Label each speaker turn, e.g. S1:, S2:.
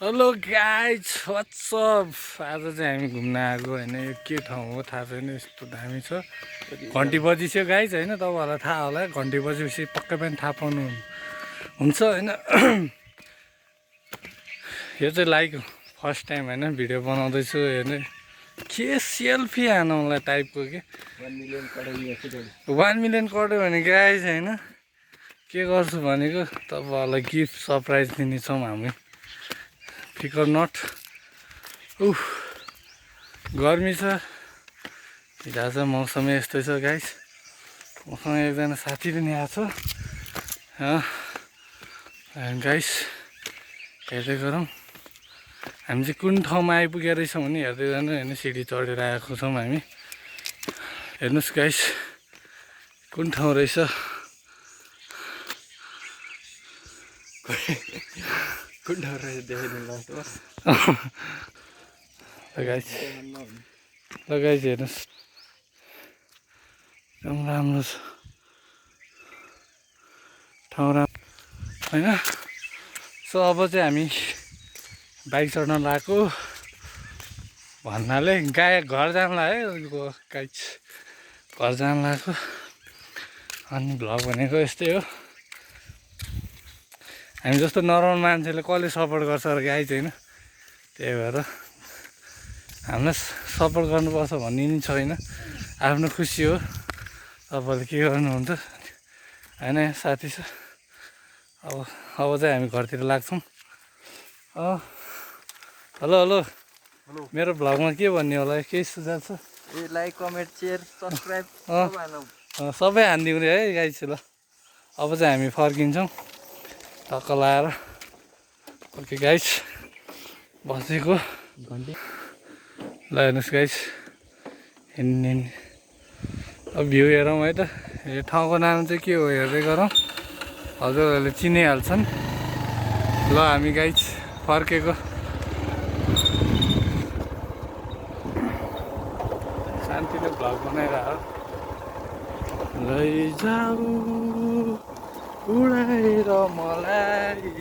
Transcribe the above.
S1: Hello guys what's up. आज चाहिँ हामी घुम्न आएको होइन, यो के ठाउँ हो थाहा छैन, यस्तो दामी छ। घन्टी बजिसक्यो गाइज होइन, तपाईँहरूलाई थाहा होला, घन्टी बजेपछि पक्कै पनि थाहा पाउनु हुन्छ होइन। यो चाहिँ लाइक फर्स्ट टाइम होइन भिडियो बनाउँदैछु होइन, के सेल्फी हानौँला टाइपको के 1 मिलियन कट्यो भने गाइज होइन के गर्छु भनेको तपाईँहरूलाई गिफ्ट सरप्राइज दिनेछौँ हामी। फिकर नट। उफ गर्मी छ, आज मौसमै यस्तै छ गाइस। मसँग एकजना साथी पनि आएको छ गाइस, हेर्दै गरौँ हामी चाहिँ कुन ठाउँमा आइपुगेको रहेछौँ भने हेर्दै जानु होइन। सिडी चढेर आएको छौँ हामी, हेर्नुहोस् गाइस कुन ठाउँ रहेछ।
S2: कुन ठाउँ रहेछ देखाइदिनु लाग्छ बस।
S1: ल गाइस हेर्नुहोस् एकदम राम्रो छ ठाउँ राम्रो होइन। सो अब चाहिँ हामी बाइक चढ्न लगाएको भन्नाले घर जान लाग्यो गाइस, घर जान लगाएको। अनि भ्लग भनेको यस्तै हो, हामी जस्तो नर्मल मान्छेले कसले सपोर्ट गर्छ र गाइज होइन। त्यही भएर हामीलाई सपोर्ट गर्नुपर्छ भन्ने नि छैन, आफ्नो खुसी हो। तपाईँले के गर्नुहुन्छ होइन, साथी छ। अब चाहिँ हामी घरतिर लाग्छौँ। हेलो हेलो, मेरो भ्लगमा के भन्ने होला, केही सुझाव छ?
S2: लाइक कमेन्ट सेयर सब्सक्राइब
S1: सबै हानिदिउँ रे है गाइस। ल अब चाहिँ हामी फर्किन्छौँ टक्क लाएर। ओके गाइस बसेको
S2: घन्टी
S1: ल हेर्नुहोस् गाइस, अब भ्यू हेरौँ है त। यो ठाउँको नाम चाहिँ के हो हेर्दै गरौँ, हजुरहरूले चिनिहाल्छन्। ल हामी गाइस फर्केको, शान्तिले भ्लग बनाइरह। लैजाऊ उडाएर मलाई